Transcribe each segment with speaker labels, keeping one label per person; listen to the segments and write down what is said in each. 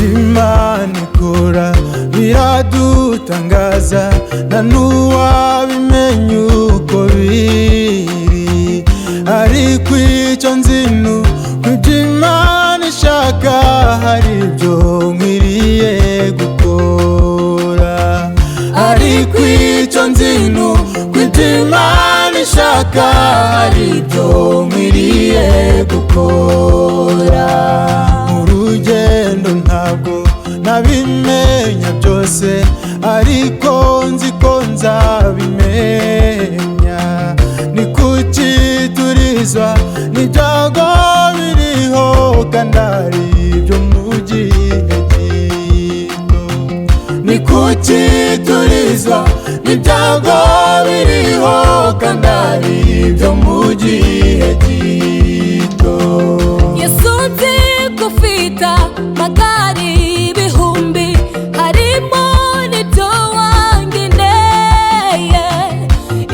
Speaker 1: Imana ikora biradutangaza, nta n'uwabimenya uko biri, ariko icyo nzi nuko ibyo Imana ishaka hari ibyo nkwiriye gukora, ariko icyo nzi nuko ibyo Imana ishaka hari ibyo nkwiriye gukora. Mu rugendo ntabwo nabimenya byose, ariko nzi ko nzabimenya. Ni kuki turizwa n'ibyago biriho kandi ari ibyo mu gihe gito? Ni kuki turizwa n'ibyago biriho kandi ari ibyo mu gihe gito?
Speaker 2: Yesu nzi ko ufite amagare ibihumbi, harimo n'ibyo wangeneye.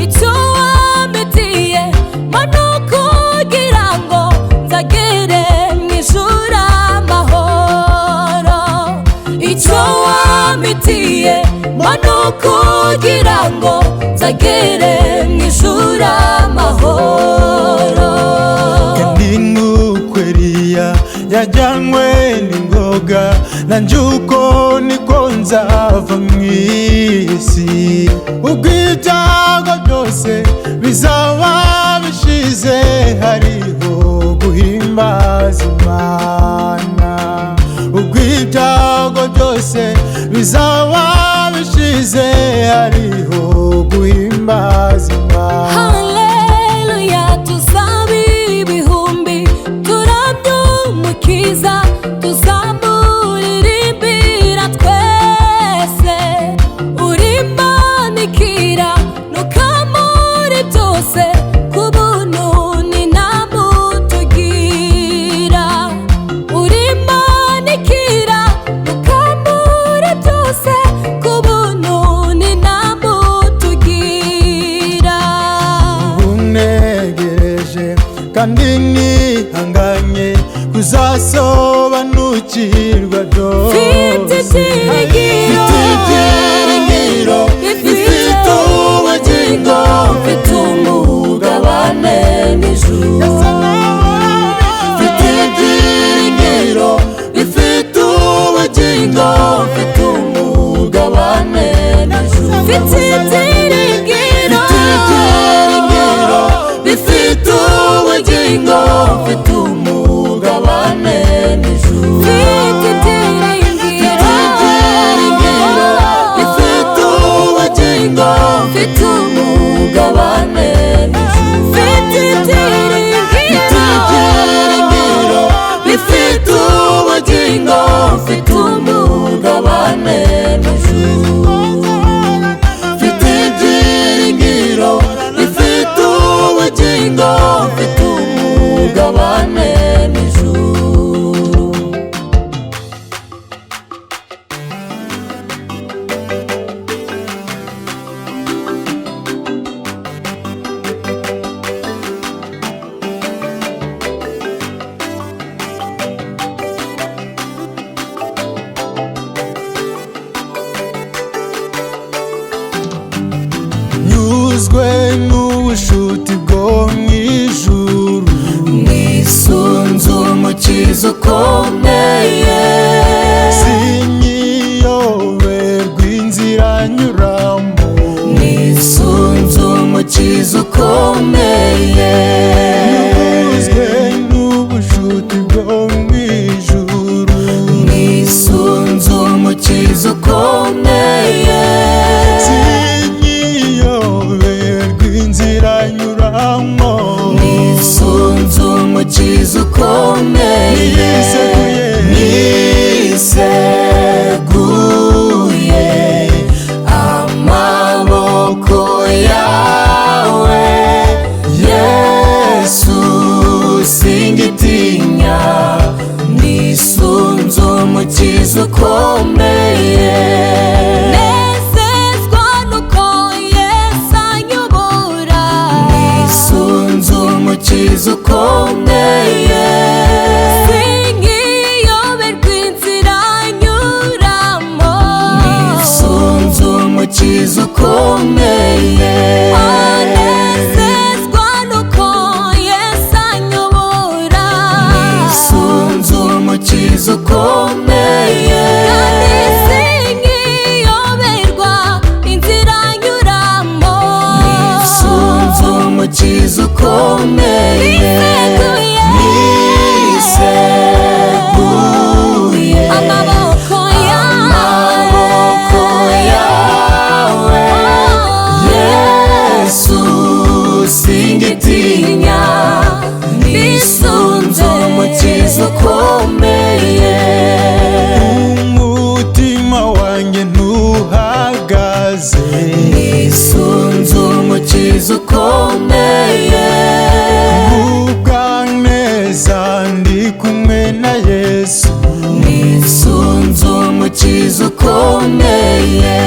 Speaker 2: Icyo wampitiye Mana kugira ngo nzagere mu ijuru amahoro. Icyo wampitiye Mana kugira ngo nzagere mu ijuru amahoro.
Speaker 1: Kandi nk'uko Eliya yajyanywe n'ingoga, nanjye uko niko nzava mu isi. Ubwo ibyago byose bizaba bishize, hariho guhimbaza Imana. Ubwo ibyago byose bizaba bishize, hariho guhimbaza Imana.
Speaker 2: Haleluya, tuzaba ibihumbi turamya Umukiza, tuzamuririmbira twese. Uri Imana ikiranuka muri byose, ku buntu ni ntabwo tugira. Uri Imana ikiranuka muri byose, ku buntu ni ntabwo tugira.
Speaker 1: Unegereje kandi nihanganye kuzasobanukirwa byose.
Speaker 2: Mfite ibyiringiro bifite ubugingo, mfite umugabane n'ijuru. Mfite ibyiringiro bifite ubugingo, mfite umugabane n'ijuru. Mfite ibyiringiro bifite ubugingo, mfite umugabane n'ijuru. Mfite ibyiringiro bifite ubugingo, mfite umugabane n'ijuru. Mfite ibyiringiro bifite ubugingo, mfite umugabane n'ijuru. Mfite ibyiringiro bifite ubugingo, mfite umugabane n'ijuru.
Speaker 1: Nyuzwe n'ubushuti bwo mu ijuru,
Speaker 2: Nisunze Umukiza ukomeye,
Speaker 1: sinkiyoberwa inzira nyuramo.
Speaker 2: Nisunze Umukiza ukomeye,
Speaker 1: Nyuzwe n'ubushuti bwo mu ijuru,
Speaker 2: Nisunze Umukiza ukomeye,
Speaker 1: sinkiyoberwa inzira nyuramo.
Speaker 2: Nisunze Umukiza ukomeye, niseguye amaboko yawe Yesu. ukomeye
Speaker 3: kandi sinkiyoberwa inzira nyuramo
Speaker 2: nisunze umukiza ukomeye niseguye
Speaker 3: amaboko
Speaker 2: yawe Yesu singitinya nisunze umukiza ukomeye
Speaker 1: umutima wanjye ntuhagaze
Speaker 2: nisunze umukiza ukomeye
Speaker 1: gubwa neza ndi kumwe na Yesu
Speaker 2: nisunze umukiza ukomeye